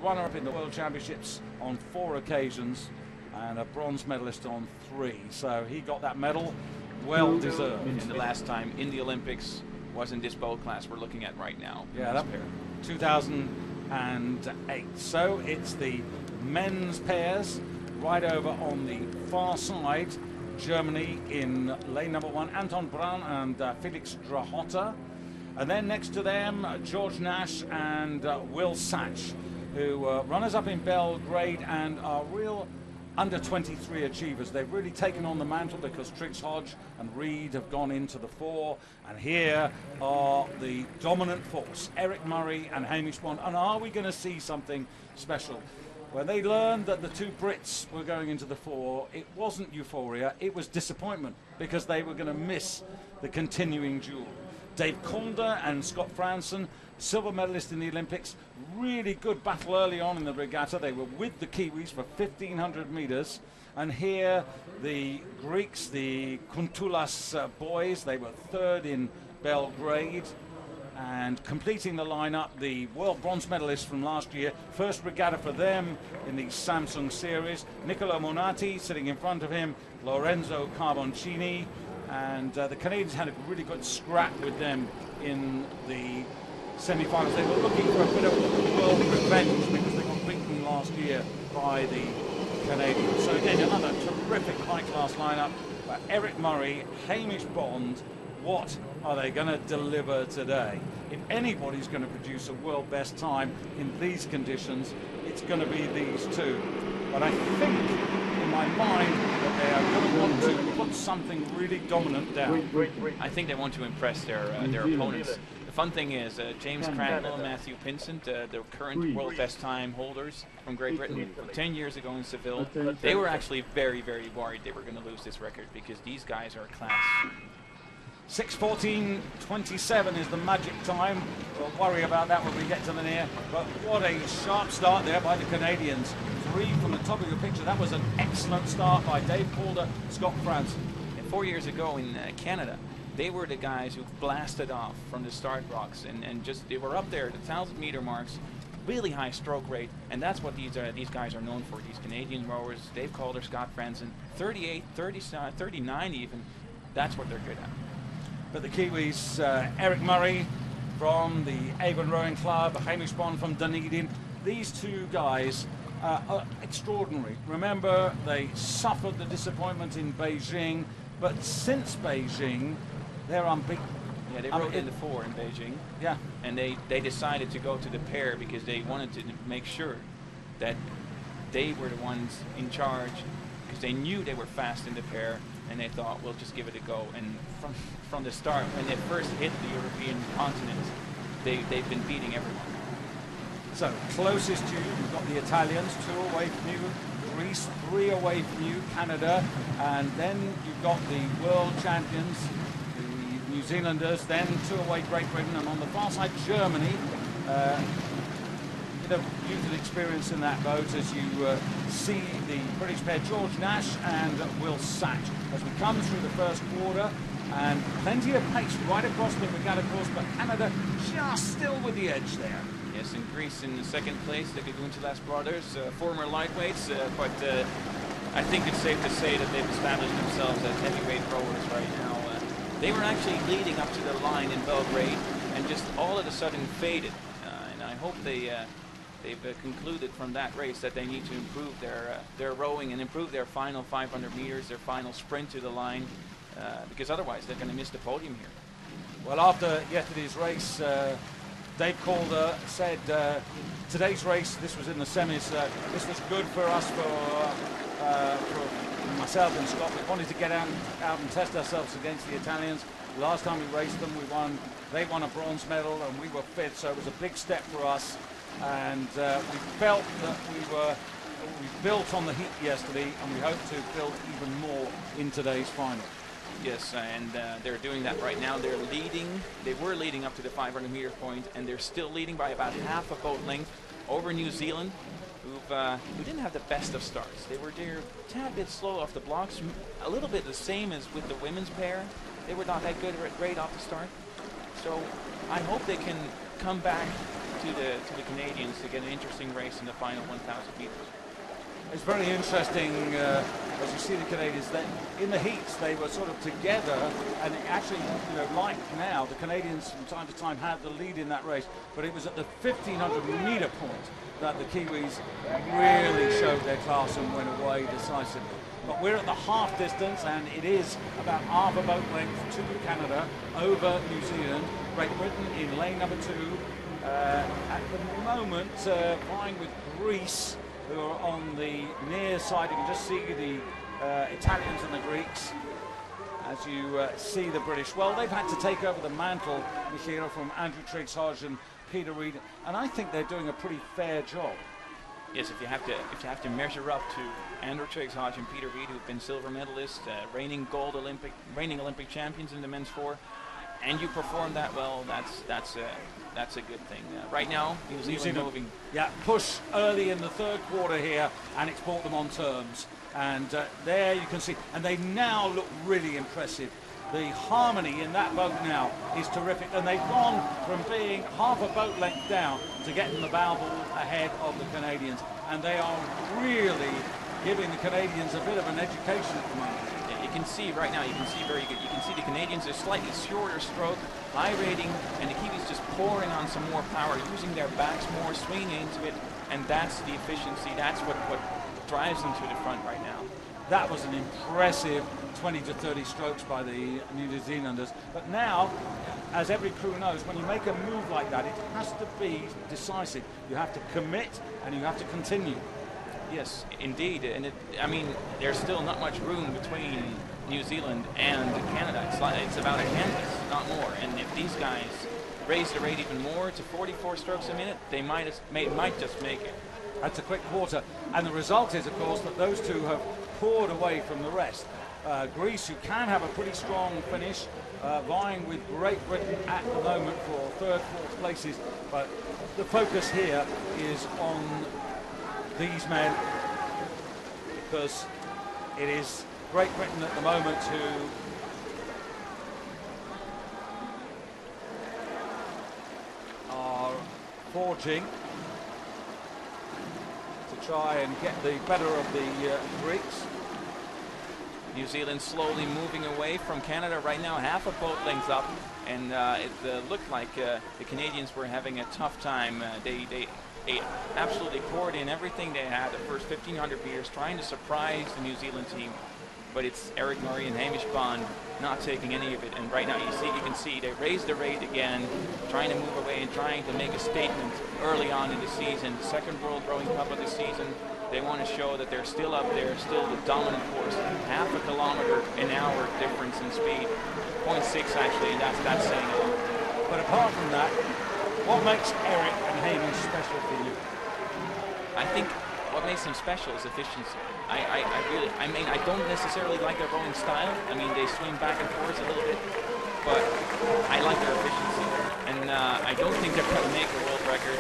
runner-up in the World Championships on 4 occasions and a bronze medalist on 3. So he got that medal, well deserved. And the last time in the Olympics was in this boat class we're looking at right now. Yeah, that pair. 2008. So it's the men's pairs right over on the far side. Germany in lane number 1, Anton Braun and Felix Drahotta. And then next to them, George Nash and Will Satch, who runners-up in Belgrade and are real under-23 achievers. They've really taken on the mantle because Triggs Hodge and Reed have gone into the 4. And here are the dominant force, Eric Murray and Hamish Bond. And are we going to see something special? When they learned that the 2 Brits were going into the 4, it wasn't euphoria, it was disappointment because they were going to miss the continuing duel. Dave Calder and Scott Franson, silver medalist in the Olympics, really good battle early on in the regatta. They were with the Kiwis for 1,500 meters. And here the Greeks, the Guntulas boys, they were 3rd in Belgrade. And completing the lineup, the world bronze medalist from last year, first regatta for them in the Samsung series. Niccolo Monati sitting in front of him, Lorenzo Carboncini, and the Canadians had a really good scrap with them in the semi-finals. They were looking for a bit of world revenge because they got beaten last year by the Canadians. So again, another terrific high-class lineup. Eric Murray, Hamish Bond. What are they going to deliver today? If anybody's going to produce a world best time in these conditions, it's going to be these 2. But I think, in my mind, that they are going to want to put something really dominant down. I think they want to impress their opponents. The fun thing is, James Cracknell and Matthew Pinsent, the current world best time holders from Great Britain, 10 years ago in Seville, they were actually very, very worried they were going to lose this record because these guys are class. 6:14.27 is the magic time. We'll worry about that when we get to the near. But what a sharp start there by the Canadians. 3 from the top of your picture. That was an excellent start by Dave Calder, Scott Franson. And 4 years ago in Canada, they were the guys who blasted off from the start blocks and just they were up there at the 1,000-meter marks. Really high stroke rate, and that's what these guys are known for. These Canadian rowers, Dave Calder, Scott Franson, 38, 39 even. That's what they're good at. But the Kiwis, Eric Murray from the Avon Rowing Club, Hamish Bond from Dunedin, these 2 guys are extraordinary. Remember, they suffered the disappointment in Beijing, but since Beijing, they're unbeaten. Yeah, they rowed in the 4 in Beijing. Yeah. And they decided to go to the pair because they wanted to make sure that they were the ones in charge because they knew they were fast in the pair. And they thought, we'll just give it a go. And from the start, when they first hit the European continent, they've been beating everyone. So, closest to you, you've got the Italians, 2 away from you, Greece, 3 away from you, Canada, and then you've got the world champions, the New Zealanders, then 2 away Great Britain, and on the far side, Germany. Of youth and experience in that boat as you see the British pair George Nash and Will Satch as we come through the first quarter, and plenty of pace right across the regatta course, but Canada just still with the edge there. Yes, in Greece in the 2nd place, the Guntulas brothers, former lightweights, but I think it's safe to say that they've established themselves as heavyweight rowers right now. They were actually leading up to the line in Belgrade and just all of a sudden faded, and I hope they've concluded from that race that they need to improve their rowing and improve their final 500 meters, their final sprint to the line, because otherwise they're going to miss the podium here. Well, after yesterday's race, Dave Calder said today's race, this was in the semis, this was good for us, for myself and Scott. We wanted to get out and test ourselves against the Italians. Last time we raced them, we won. They won a bronze medal and we were 5th, so it was a big step for us. And we felt that we built on the heat yesterday, and we hope to build even more in today's final. Yes, and they're doing that right now. They're leading. They were leading up to the 500-meter point, and they're still leading by about half a boat length over New Zealand, who didn't have the best of starts. They were a tad bit slow off the blocks, a little bit the same as with the women's pair. They were not that great off the start. So I hope they can come back to the Canadians to get an interesting race in the final 1,000 meters. It's very interesting, as you see the Canadians, that in the heats they were sort of together, and actually, you know, like now, the Canadians from time to time had the lead in that race, but it was at the 1,500 meter point that the Kiwis really showed their class and went away decisively. But we're at the half distance, and it is about half a boat length to Canada over New Zealand. Great Britain in lane number 2. At the moment, vying with Greece, who are on the near side. You can just see the Italians and the Greeks as you see the British. Well, they've had to take over the mantle, Michaela, from Andrew Triggs-Hodge and Peter Reid, and I think they're doing a pretty fair job. Yes, if you have to measure up to Andrew Triggs-Hodge and Peter Reid, who've been silver medalists, reigning Olympic champions in the men's 4, and you perform that well, that's a good thing. Right now, New Zealand moving. Yeah, push early in the third quarter here, and it's brought them on terms. And there you can see, and they now look really impressive. The harmony in that boat now is terrific, and they've gone from being half a boat length down to getting the bow ball ahead of the Canadians, and they are really giving the Canadians a bit of an education at the moment. You can see right now, you can see very good. You can see the Canadians are slightly shorter stroke, high rating, and the Kiwis just pouring on some more power, using their backs more, swinging into it, and that's the efficiency. That's what drives them to the front right now. That was an impressive 20 to 30 strokes by the New Zealanders. But now, as every crew knows, when you make a move like that, it has to be decisive. You have to commit, and you have to continue. Yes, indeed, and I mean, there's still not much room between New Zealand and Canada. It's about a canvas, not more. And if these guys raise the rate even more to 44 strokes a minute, they might just make it. That's a quick quarter, and the result is, of course, that those two have poured away from the rest. Greece, who can have a pretty strong finish, vying with Great Britain at the moment for third, fourth places, but the focus here is on these men, because it is Great Britain at the moment who are forging to try and get the better of the Greeks. New Zealand slowly moving away from Canada right now, half a boat length up, and it looked like the Canadians were having a tough time. They absolutely poured in everything they had the first 1,500 meters, trying to surprise the New Zealand team. But it's Eric Murray and Hamish Bond not taking any of it. And right now you can see they raised the rate again, trying to move away and trying to make a statement early on in the season. Second World Rowing Cup of the season. They want to show that they're still up there, still the dominant force. Half a kilometer an hour difference in speed. 0.6 actually, and that's saying a lot. But apart from that, what makes Eric and Hamish special for you? I think what makes them special is efficiency. I don't necessarily like their rowing style. I mean, they swing back and forth a little bit, but I like their efficiency. And I don't think they're going to make a world record.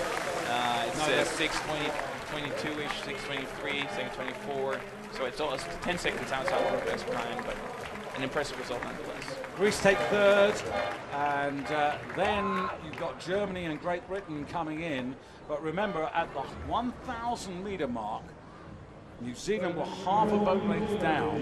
It's 6:22-ish, 6:23, 6:24. So it's 10 seconds outside of the best prime, but an impressive result nonetheless. Greece take third, and then you've got Germany and Great Britain coming in. But remember, at the 1,000 meter mark, New Zealand were half a boat length down,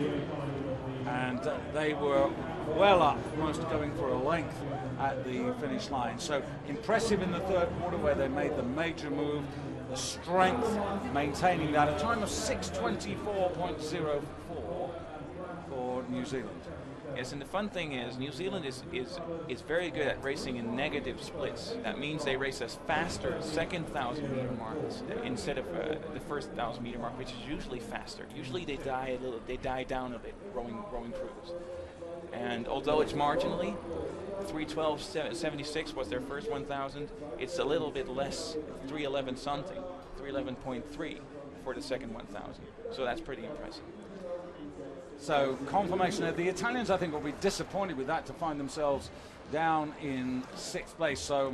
and they were well up, almost going for a length at the finish line. So impressive in the third quarter, where they made the major move. The strength, maintaining that, a time of 6:24.04 for New Zealand. Yes, and the fun thing is New Zealand is very good at racing in negative splits. That means they race as faster second 1,000 meter marks instead of the first 1,000 meter mark, which is usually faster. Usually they die down a bit, rowing crews. And although it's marginally, 3:12.76 was their first 1,000. It's a little bit less, 3:11 something, 3:11.3 for the second 1,000. So that's pretty impressive. So confirmation of the Italians, I think, will be disappointed with that to find themselves down in sixth place. So